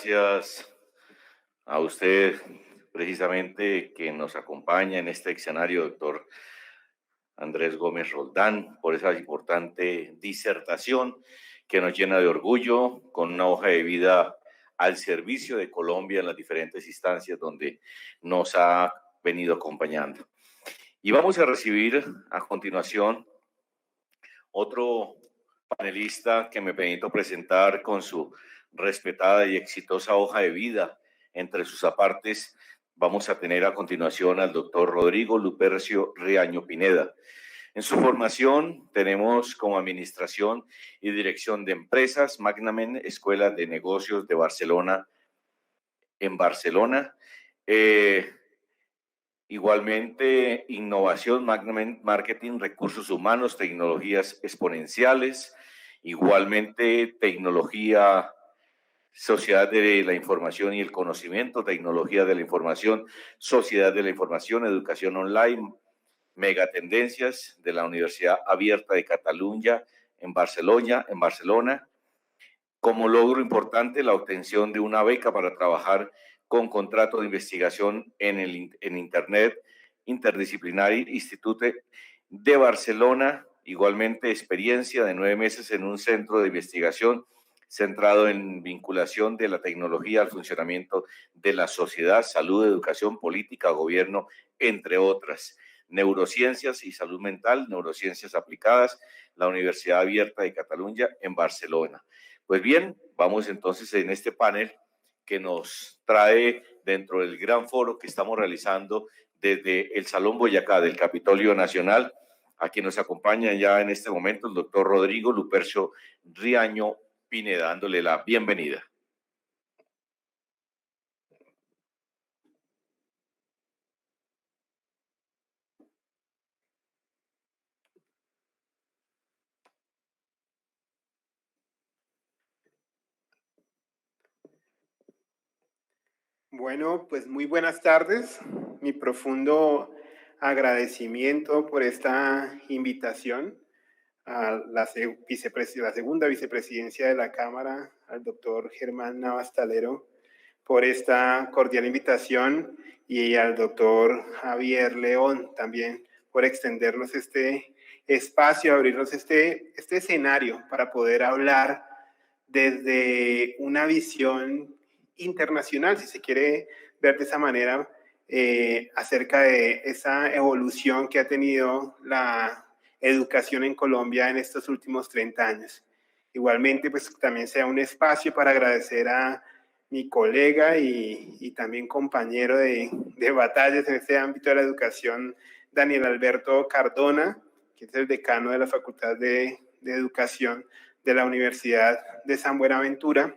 gracias a usted, precisamente, que nos acompaña en este escenario, doctor Andrés Gómez Roldán, por esa importante disertación que nos llena de orgullo, con una hoja de vida al servicio de Colombia en las diferentes instancias donde nos ha venido acompañando. Y vamos a recibir a continuación otro panelista que me permito presentar con su respetada y exitosa hoja de vida. Entre sus apartes vamos a tener a continuación al doctor Rodrigo Lupercio Riaño Pineda. En su formación tenemos como Administración y Dirección de Empresas, Magnamen, Escuela de Negocios de Barcelona, en Barcelona. Igualmente, Innovación, Magnamen, Marketing, Recursos Humanos, Tecnologías Exponenciales. Igualmente, Tecnología, Sociedad de la Información y el Conocimiento, Tecnología de la Información, Sociedad de la Información, Educación Online, Megatendencias de la Universidad Abierta de Cataluña en Barcelona. Como logro importante, la obtención de una beca para trabajar con contrato de investigación en Internet Interdisciplinary Institute de Barcelona. Igualmente, experiencia de 9 meses en un centro de investigación centrado en vinculación de la tecnología al funcionamiento de la sociedad, salud, educación, política, gobierno, entre otras. Neurociencias y salud mental, neurociencias aplicadas, la Universidad Abierta de Cataluña en Barcelona. Pues bien, vamos entonces en este panel que nos trae dentro del gran foro que estamos realizando desde el Salón Boyacá del Capitolio Nacional, a quien nos acompaña ya en este momento el doctor Rodrigo Lupercio Riaño Pineda, dándole la bienvenida. Bueno, pues muy buenas tardes. Mi profundo agradecimiento por esta invitación a la segunda vicepresidencia de la Cámara, al doctor Germán Navas Talero, por esta cordial invitación, y al doctor Javier León también por extendernos este espacio, abrirnos este escenario para poder hablar desde una visión internacional, si se quiere ver de esa manera, acerca de esa evolución que ha tenido la educación en Colombia en estos últimos 30 años. Igualmente, pues también sea un espacio para agradecer a mi colega y también compañero de batallas en este ámbito de la educación, Daniel Alberto Cardona, que es el decano de la Facultad de Educación de la Universidad de San Buenaventura,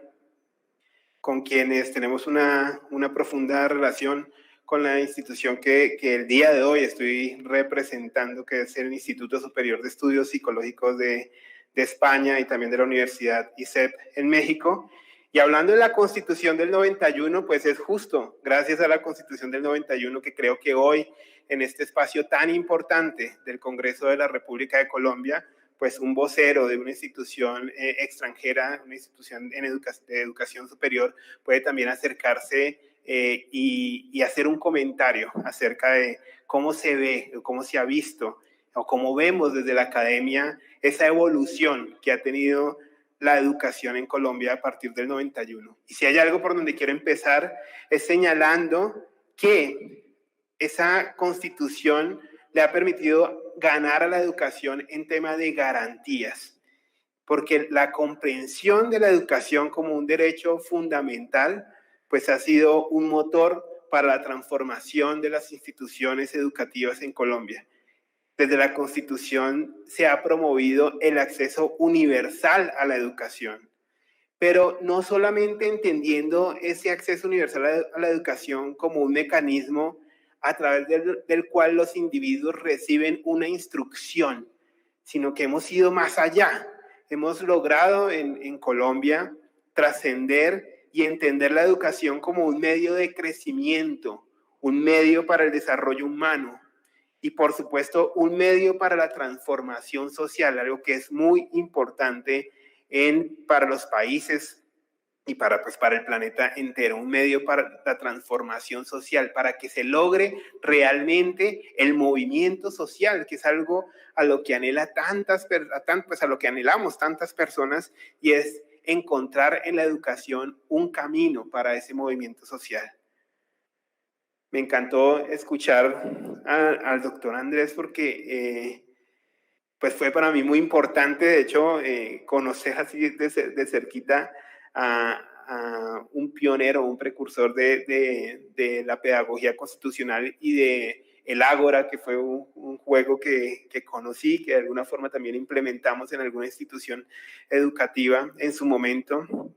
con quienes tenemos una profunda relación con la institución que el día de hoy estoy representando, que es el Instituto Superior de Estudios Psicológicos de España, y también de la Universidad ISEP en México. Y hablando de la Constitución del 91, pues es justo gracias a la Constitución del 91 que creo que hoy, en este espacio tan importante del Congreso de la República de Colombia, pues un vocero de una institución extranjera, una institución de educación superior, puede también acercarse y hacer un comentario acerca de cómo se ve, cómo se ha visto, o cómo vemos desde la academia esa evolución que ha tenido la educación en Colombia a partir del 91. Y si hay algo por donde quiero empezar, es señalando que esa Constitución le ha permitido ganar a la educación en tema de garantías, porque la comprensión de la educación como un derecho fundamental, pues ha sido un motor para la transformación de las instituciones educativas en Colombia. Desde la Constitución se ha promovido el acceso universal a la educación, pero no solamente entendiendo ese acceso universal a la educación como un mecanismo a través del cual los individuos reciben una instrucción, sino que hemos ido más allá. Hemos logrado en Colombia trascender y entender la educación como un medio de crecimiento, un medio para el desarrollo humano y, por supuesto, un medio para la transformación social, algo que es muy importante para los países y para el planeta entero, un medio para la transformación social, para que se logre realmente el movimiento social, que es algo a lo que a lo que anhelamos tantas personas, y es encontrar en la educación un camino para ese movimiento social. Me encantó escuchar al doctor Andrés porque pues fue para mí muy importante, de hecho, conocer así de cerquita a un pionero, un precursor de la pedagogía constitucional y de el Ágora, que fue un juego que conocí, que de alguna forma también implementamos en alguna institución educativa en su momento,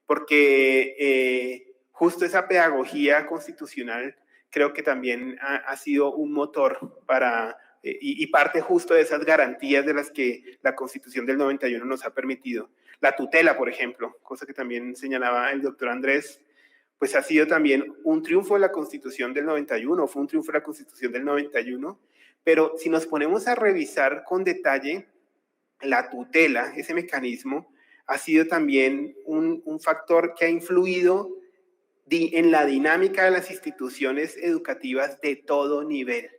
porque justo esa pedagogía constitucional creo que también ha sido un motor para y parte justo de esas garantías de las que la Constitución del 91 nos ha permitido. La tutela, por ejemplo, cosa que también señalaba el doctor Andrés, pues ha sido también un triunfo de la Constitución del 91, fue un triunfo de la Constitución del 91, pero si nos ponemos a revisar con detalle, la tutela, ese mecanismo, ha sido también un factor que ha influido en la dinámica de las instituciones educativas de todo nivel,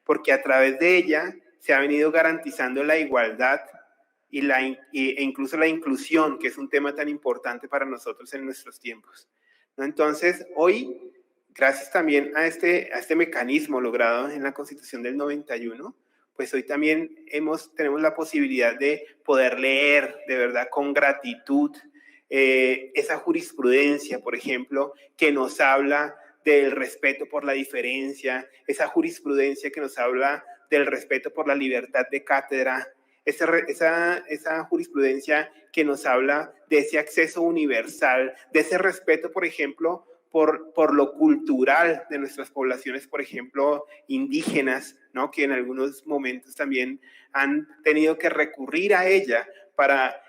porque a través de ella se ha venido garantizando la igualdad e incluso la inclusión, que es un tema tan importante para nosotros en nuestros tiempos, ¿no? Entonces, hoy, gracias también a este mecanismo logrado en la Constitución del 91, pues hoy también tenemos la posibilidad de poder leer de verdad con gratitud esa jurisprudencia, por ejemplo, que nos habla del respeto por la diferencia, esa jurisprudencia que nos habla del respeto por la libertad de cátedra, esa jurisprudencia que nos habla de ese acceso universal, de ese respeto, por ejemplo, por lo cultural de nuestras poblaciones, por ejemplo, indígenas, ¿no? Que en algunos momentos también han tenido que recurrir a ella para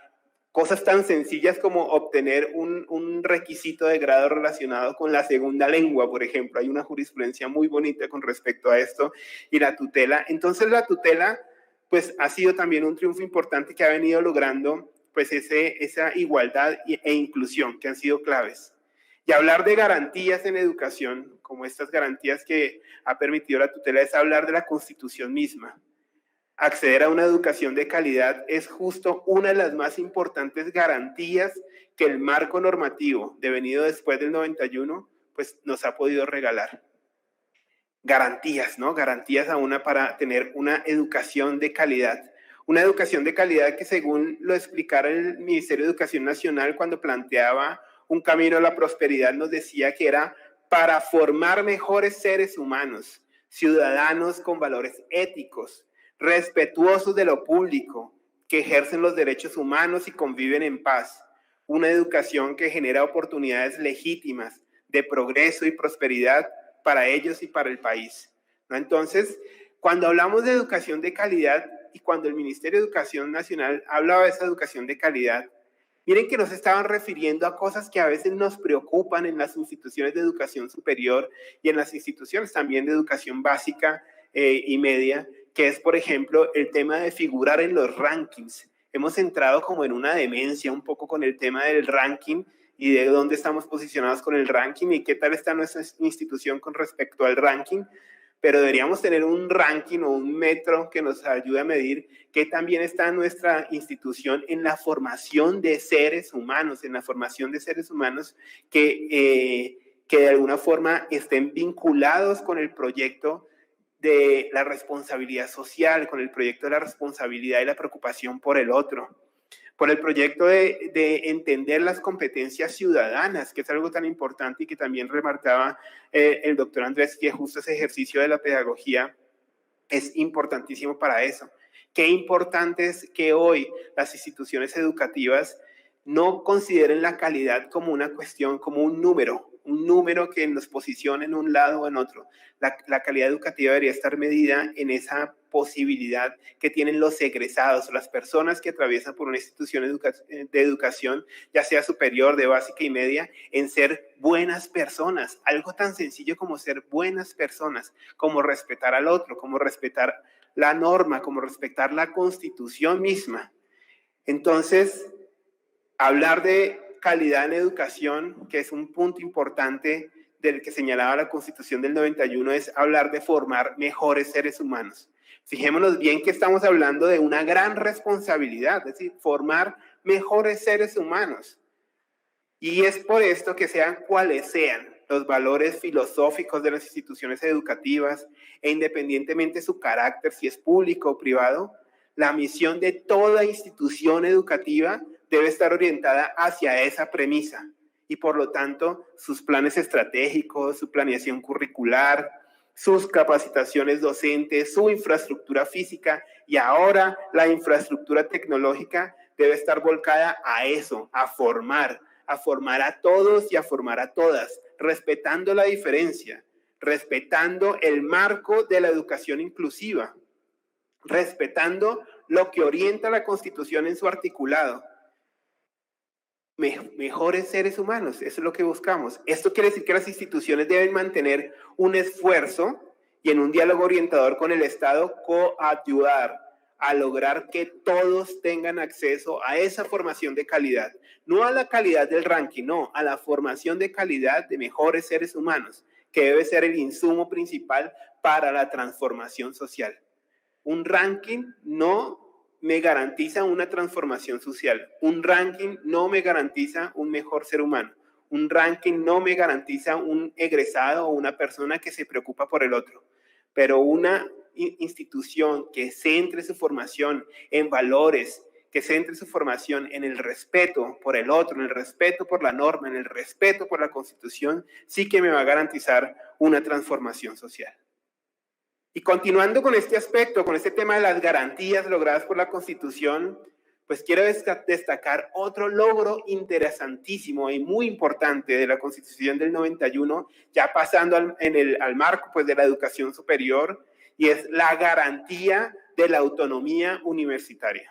cosas tan sencillas como obtener un requisito de grado relacionado con la segunda lengua, por ejemplo. Hay una jurisprudencia muy bonita con respecto a esto y la tutela. Entonces la tutela pues ha sido también un triunfo importante que ha venido logrando pues esa igualdad e inclusión que han sido claves. Y hablar de garantías en educación, como estas garantías que ha permitido la tutela, es hablar de la Constitución misma. Acceder a una educación de calidad es justo una de las más importantes garantías que el marco normativo devenido después del 91 pues nos ha podido regalar. Garantías, ¿no? Garantías para tener una educación de calidad. Una educación de calidad que, según lo explicara el Ministerio de Educación Nacional cuando planteaba un camino a la prosperidad, nos decía que era para formar mejores seres humanos, ciudadanos con valores éticos, respetuosos de lo público, que ejercen los derechos humanos y conviven en paz. Una educación que genera oportunidades legítimas de progreso y prosperidad para ellos y para el país, ¿no? Entonces, cuando hablamos de educación de calidad y cuando el Ministerio de Educación Nacional hablaba de esa educación de calidad, miren que nos estaban refiriendo a cosas que a veces nos preocupan en las instituciones de educación superior y en las instituciones también de educación básica y media, que es, por ejemplo, el tema de figurar en los rankings. Hemos entrado como en una demencia un poco con el tema del ranking y de dónde estamos posicionados con el ranking y qué tal está nuestra institución con respecto al ranking, pero deberíamos tener un ranking o un metro que nos ayude a medir qué también está nuestra institución en la formación de seres humanos, que de alguna forma estén vinculados con el proyecto de la responsabilidad social, con el proyecto de la responsabilidad y la preocupación por el otro, por el proyecto de entender las competencias ciudadanas, que es algo tan importante y que también remarcaba el doctor Andrés, que justo ese ejercicio de la pedagogía es importantísimo para eso. Qué importante es que hoy las instituciones educativas no consideren la calidad como una cuestión, como un número que nos posicione en un lado o en otro. La calidad educativa debería estar medida en esa posibilidad que tienen los egresados, las personas que atraviesan por una institución de educación, ya sea superior, de básica y media, en ser buenas personas. Algo tan sencillo como ser buenas personas, como respetar al otro, como respetar la norma, como respetar la Constitución misma. Entonces, hablar de calidad en educación, que es un punto importante del que señalaba la Constitución del 91, es hablar de formar mejores seres humanos. Fijémonos bien que estamos hablando de una gran responsabilidad, es decir, formar mejores seres humanos. Y es por esto que sean cuales sean los valores filosóficos de las instituciones educativas e independientemente su carácter, si es público o privado, la misión de toda institución educativa debe estar orientada hacia esa premisa y por lo tanto sus planes estratégicos, su planeación curricular, sus capacitaciones docentes, su infraestructura física y ahora la infraestructura tecnológica debe estar volcada a eso, a formar a todos y a formar a todas, respetando la diferencia, respetando el marco de la educación inclusiva, respetando lo que orienta la Constitución en su articulado. Mejores seres humanos, eso es lo que buscamos. Esto quiere decir que las instituciones deben mantener un esfuerzo y en un diálogo orientador con el Estado coayudar a lograr que todos tengan acceso a esa formación de calidad. No a la calidad del ranking, no, a la formación de calidad de mejores seres humanos, que debe ser el insumo principal para la transformación social. Un ranking no me garantiza una transformación social. Un ranking no me garantiza un mejor ser humano. Un ranking no me garantiza un egresado o una persona que se preocupa por el otro. Pero una institución que centre su formación en valores, que centre su formación en el respeto por el otro, en el respeto por la norma, en el respeto por la Constitución, sí que me va a garantizar una transformación social. Y continuando con este aspecto, con este tema de las garantías logradas por la Constitución, pues quiero destacar otro logro interesantísimo y muy importante de la Constitución del 91, ya pasando al marco pues, de la educación superior, y es la garantía de la autonomía universitaria,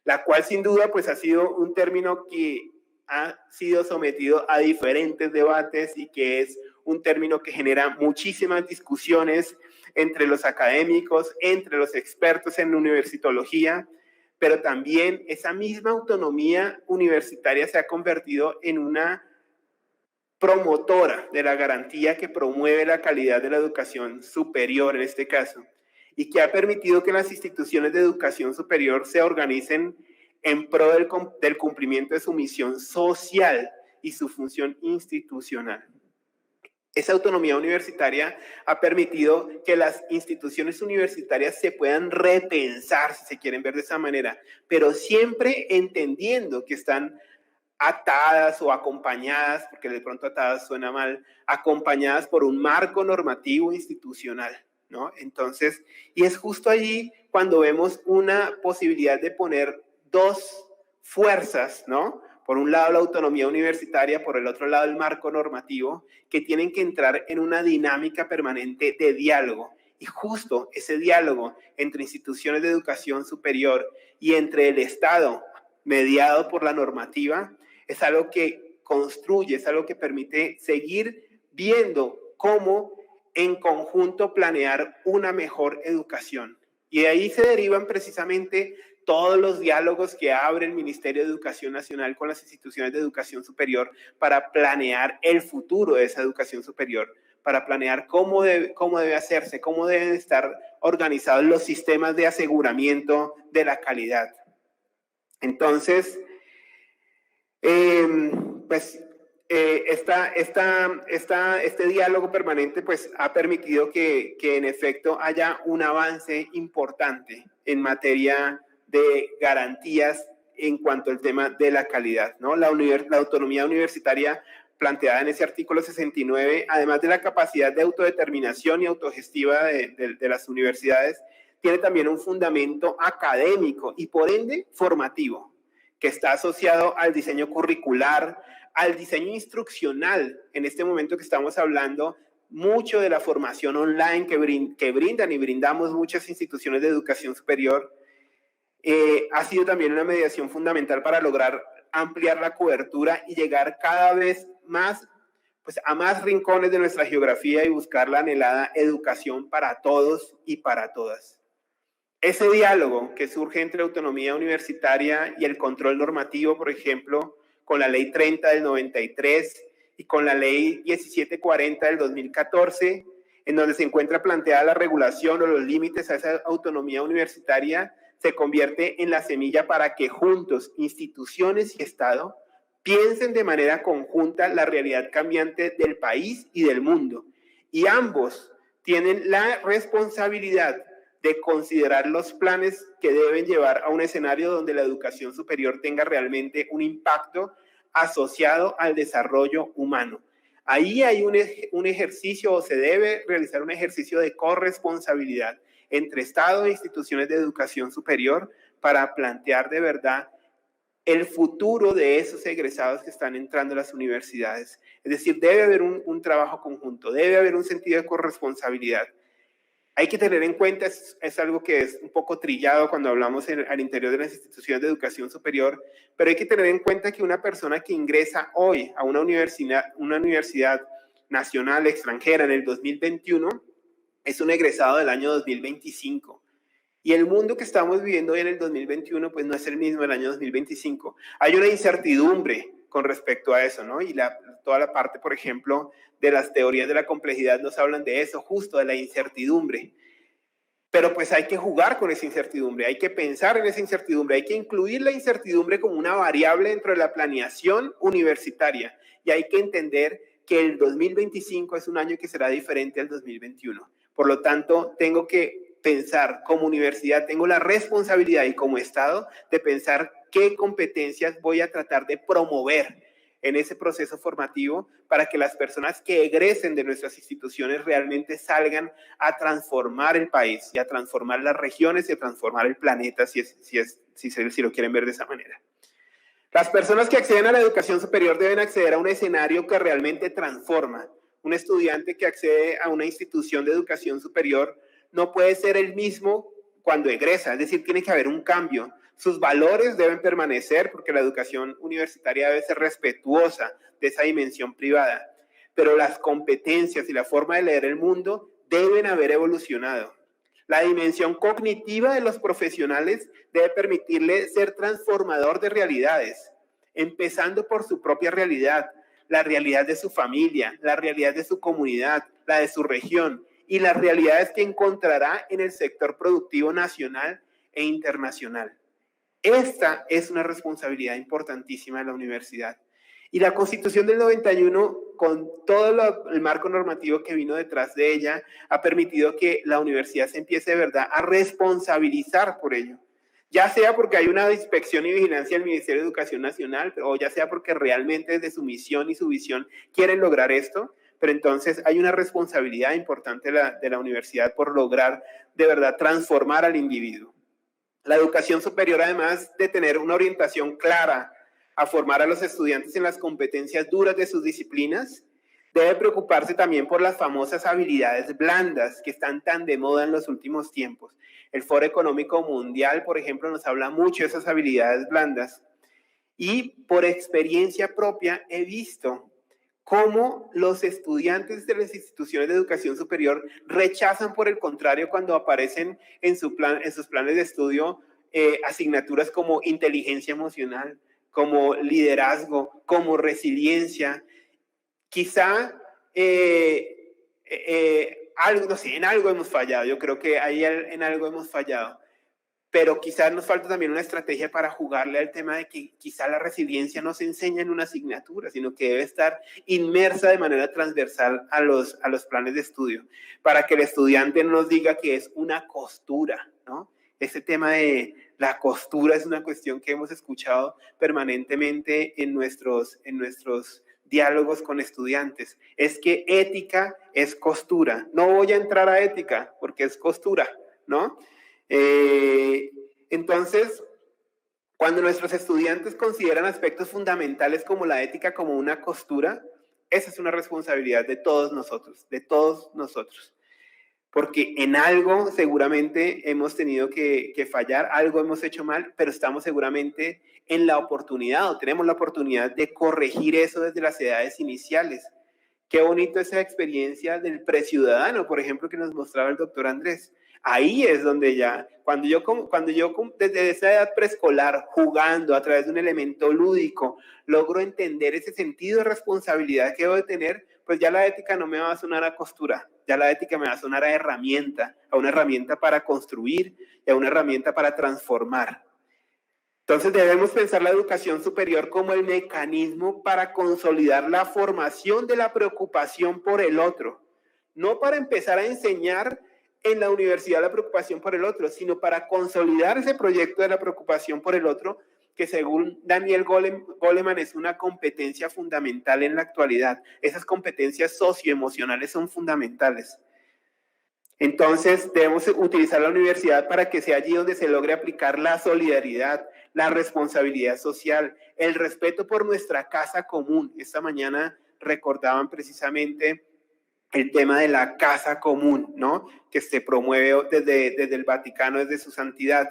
la cual sin duda pues, ha sido un término que ha sido sometido a diferentes debates y que es un término que genera muchísimas discusiones entre los académicos, entre los expertos en universitología, pero también esa misma autonomía universitaria se ha convertido en una promotora de la garantía que promueve la calidad de la educación superior en este caso, y que ha permitido que las instituciones de educación superior se organicen en pro del cumplimiento de su misión social y su función institucional. Esa autonomía universitaria ha permitido que las instituciones universitarias se puedan repensar, si se quieren ver de esa manera, pero siempre entendiendo que están atadas o acompañadas, porque de pronto atadas suena mal, acompañadas por un marco normativo institucional, ¿no? Entonces, y es justo allí cuando vemos una posibilidad de poner dos fuerzas, ¿no? Por un lado la autonomía universitaria, por el otro lado el marco normativo, que tienen que entrar en una dinámica permanente de diálogo. Y justo ese diálogo entre instituciones de educación superior y entre el Estado, mediado por la normativa, es algo que construye, es algo que permite seguir viendo cómo en conjunto planear una mejor educación. Y de ahí se derivan precisamente todos los diálogos que abre el Ministerio de Educación Nacional con las instituciones de educación superior para planear el futuro de esa educación superior, para planear cómo debe hacerse, cómo deben estar organizados los sistemas de aseguramiento de la calidad. Entonces, este diálogo permanente pues, ha permitido que en efecto haya un avance importante en materia de garantías en cuanto al tema de la calidad, ¿no? La autonomía universitaria planteada en ese artículo 69, además de la capacidad de autodeterminación y autogestiva de las universidades, tiene también un fundamento académico y por ende formativo, que está asociado al diseño curricular, al diseño instruccional. En este momento que estamos hablando mucho de la formación online que brindan y brindamos muchas instituciones de educación superior, ha sido también una mediación fundamental para lograr ampliar la cobertura y llegar cada vez más pues, a más rincones de nuestra geografía y buscar la anhelada educación para todos y para todas. Ese diálogo que surge entre autonomía universitaria y el control normativo, por ejemplo, con la Ley 30 del 93 y con la Ley 1740 del 2014, en donde se encuentra planteada la regulación o los límites a esa autonomía universitaria, se convierte en la semilla para que juntos, instituciones y Estado, piensen de manera conjunta la realidad cambiante del país y del mundo. Y ambos tienen la responsabilidad de considerar los planes que deben llevar a un escenario donde la educación superior tenga realmente un impacto asociado al desarrollo humano. Ahí hay un ejercicio, o se debe realizar un ejercicio de corresponsabilidad entre Estado e instituciones de educación superior para plantear de verdad el futuro de esos egresados que están entrando a las universidades. Es decir, debe haber un trabajo conjunto, debe haber un sentido de corresponsabilidad. Hay que tener en cuenta, es algo que es un poco trillado cuando hablamos al interior de las instituciones de educación superior, pero hay que tener en cuenta que una persona que ingresa hoy a una universidad nacional extranjera en el 2021 es un egresado del año 2025. Y el mundo que estamos viviendo hoy en el 2021 pues no es el mismo del año 2025. Hay una incertidumbre con respecto a eso, ¿no? Y toda la parte, por ejemplo, de las teorías de la complejidad nos hablan de eso, justo de la incertidumbre. Pero pues hay que jugar con esa incertidumbre, hay que pensar en esa incertidumbre, hay que incluir la incertidumbre como una variable dentro de la planeación universitaria. Y hay que entender que el 2025 es un año que será diferente al 2021. Por lo tanto, tengo que pensar como universidad, tengo la responsabilidad y como Estado de pensar qué competencias voy a tratar de promover en ese proceso formativo para que las personas que egresen de nuestras instituciones realmente salgan a transformar el país y a transformar las regiones y a transformar el planeta, si lo quieren ver de esa manera. Las personas que acceden a la educación superior deben acceder a un escenario que realmente transforma. Un estudiante que accede a una institución de educación superior no puede ser el mismo cuando egresa, es decir, tiene que haber un cambio. Sus valores deben permanecer porque la educación universitaria debe ser respetuosa de esa dimensión privada, pero las competencias y la forma de leer el mundo deben haber evolucionado. La dimensión cognitiva de los profesionales debe permitirle ser transformador de realidades, empezando por su propia realidad, la realidad de su familia, la realidad de su comunidad, la de su región y las realidades que encontrará en el sector productivo nacional e internacional. Esta es una responsabilidad importantísima de la universidad. Y la Constitución del 91, con todo el marco normativo que vino detrás de ella, ha permitido que la universidad se empiece de verdad a responsabilizar por ello. Ya sea porque hay una inspección y vigilancia del Ministerio de Educación Nacional, o ya sea porque realmente desde su misión y su visión quieren lograr esto, pero entonces hay una responsabilidad importante de la universidad por lograr de verdad transformar al individuo. La educación superior, además de tener una orientación clara a formar a los estudiantes en las competencias duras de sus disciplinas, debe preocuparse también por las famosas habilidades blandas que están tan de moda en los últimos tiempos. El Foro Económico Mundial, por ejemplo, nos habla mucho de esas habilidades blandas. Y por experiencia propia he visto cómo los estudiantes de las instituciones de educación superior rechazan, por el contrario, cuando aparecen en sus planes de estudio asignaturas como inteligencia emocional, como liderazgo, como resiliencia. Quizá algo, no sé, en algo hemos fallado. Yo creo que ahí en algo hemos fallado. Pero quizás nos falta también una estrategia para jugarle al tema de que quizá la resiliencia no se enseña en una asignatura, sino que debe estar inmersa de manera transversal a los planes de estudio, para que el estudiante no nos diga que es una costura, ¿no? Ese tema de la costura es una cuestión que hemos escuchado permanentemente en nuestros diálogos con estudiantes. Es que ética es costura. No voy a entrar a ética porque es costura, ¿no? Entonces, cuando nuestros estudiantes consideran aspectos fundamentales como la ética como una costura, esa es una responsabilidad de todos nosotros, porque en algo seguramente hemos tenido que fallar, algo hemos hecho mal, pero estamos seguramente en la oportunidad o tenemos la oportunidad de corregir eso desde las edades iniciales. Qué bonito esa experiencia del preciudadano, por ejemplo, que nos mostraba el doctor Andrés. Ahí es donde ya, cuando yo desde esa edad preescolar, jugando a través de un elemento lúdico, logro entender ese sentido de responsabilidad que debo de tener, pues ya la ética no me va a sonar a costura, ya la ética me va a sonar a herramienta, a una herramienta para construir y a una herramienta para transformar. Entonces debemos pensar la educación superior como el mecanismo para consolidar la formación de la preocupación por el otro, no para empezar a enseñar en la universidad la preocupación por el otro, sino para consolidar ese proyecto de la preocupación por el otro, que según Daniel Goleman es una competencia fundamental en la actualidad. Esas competencias socioemocionales son fundamentales. Entonces debemos utilizar la universidad para que sea allí donde se logre aplicar la solidaridad, la responsabilidad social, el respeto por nuestra casa común. Esta mañana recordaban precisamente el tema de la casa común, ¿no? Que se promueve desde el Vaticano, desde su santidad.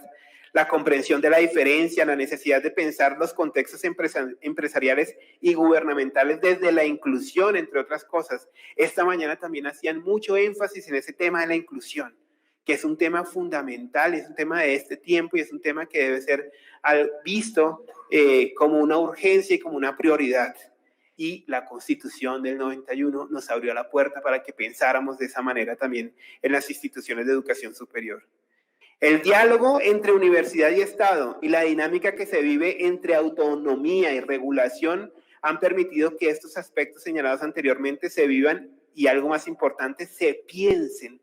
La comprensión de la diferencia, la necesidad de pensar los contextos empresariales y gubernamentales desde la inclusión, entre otras cosas. Esta mañana también hacían mucho énfasis en ese tema de la inclusión, que es un tema fundamental, es un tema de este tiempo y es un tema que debe ser visto como una urgencia y como una prioridad. Y la Constitución del 91 nos abrió la puerta para que pensáramos de esa manera también en las instituciones de educación superior. El diálogo entre universidad y Estado y la dinámica que se vive entre autonomía y regulación han permitido que estos aspectos señalados anteriormente se vivan y, algo más importante, se piensen.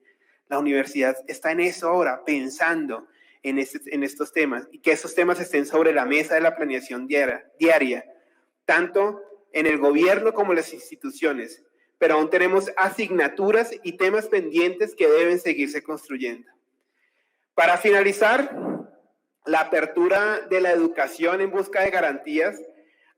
La universidad está en eso ahora, pensando en estos temas, y que esos temas estén sobre la mesa de la planeación diaria, tanto en el gobierno como en las instituciones, pero aún tenemos asignaturas y temas pendientes que deben seguirse construyendo. Para finalizar, la apertura de la educación en busca de garantías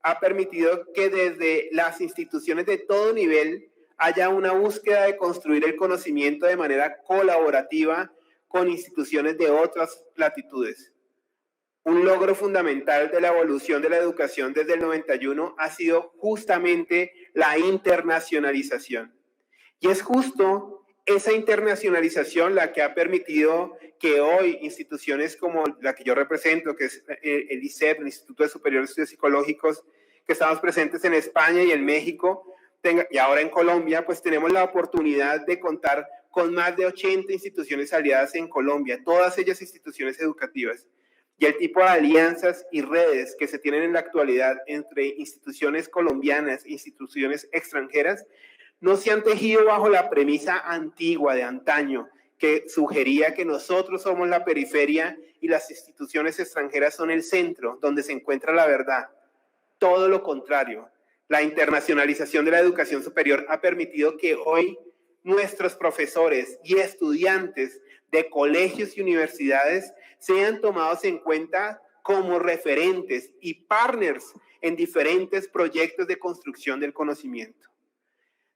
ha permitido que desde las instituciones de todo nivel haya una búsqueda de construir el conocimiento de manera colaborativa con instituciones de otras latitudes. Un logro fundamental de la evolución de la educación desde el 91 ha sido justamente la internacionalización. Y es justo esa internacionalización la que ha permitido que hoy instituciones como la que yo represento, que es el ISEP, el Instituto Superior de Estudios Psicológicos, que estamos presentes en España y en México, y ahora en Colombia, pues tenemos la oportunidad de contar con más de 80 instituciones aliadas en Colombia, todas ellas instituciones educativas. Y el tipo de alianzas y redes que se tienen en la actualidad entre instituciones colombianas e instituciones extranjeras no se han tejido bajo la premisa antigua de antaño que sugería que nosotros somos la periferia y las instituciones extranjeras son el centro donde se encuentra la verdad. Todo lo contrario, la internacionalización de la educación superior ha permitido que hoy nuestros profesores y estudiantes de colegios y universidades sean tomados en cuenta como referentes y partners en diferentes proyectos de construcción del conocimiento.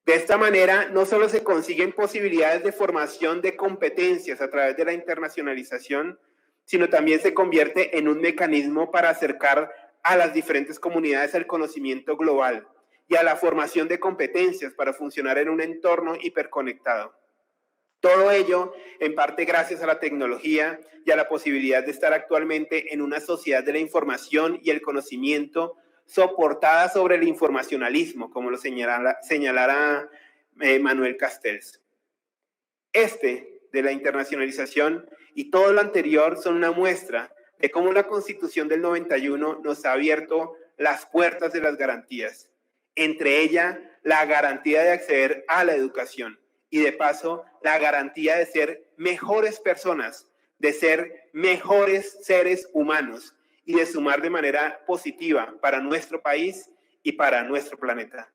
De esta manera, no solo se consiguen posibilidades de formación de competencias a través de la internacionalización, sino también se convierte en un mecanismo para acercar a las diferentes comunidades al conocimiento global y a la formación de competencias para funcionar en un entorno hiperconectado. Todo ello, en parte gracias a la tecnología y a la posibilidad de estar actualmente en una sociedad de la información y el conocimiento soportada sobre el informacionalismo, como lo señalara Manuel Castells. De la internacionalización y todo lo anterior son una muestra de cómo la Constitución del 91 nos ha abierto las puertas de las garantías, entre ellas la garantía de acceder a la educación y de paso la garantía de ser mejores personas, de ser mejores seres humanos y de sumar de manera positiva para nuestro país y para nuestro planeta.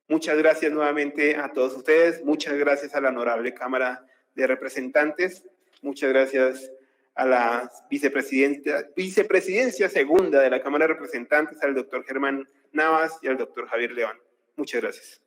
Muchas gracias nuevamente a todos ustedes, muchas gracias a la honorable Cámara de Representantes, muchas gracias a la vicepresidencia segunda de la Cámara de Representantes, al doctor Germán Navas y al doctor Javier León. Muchas gracias.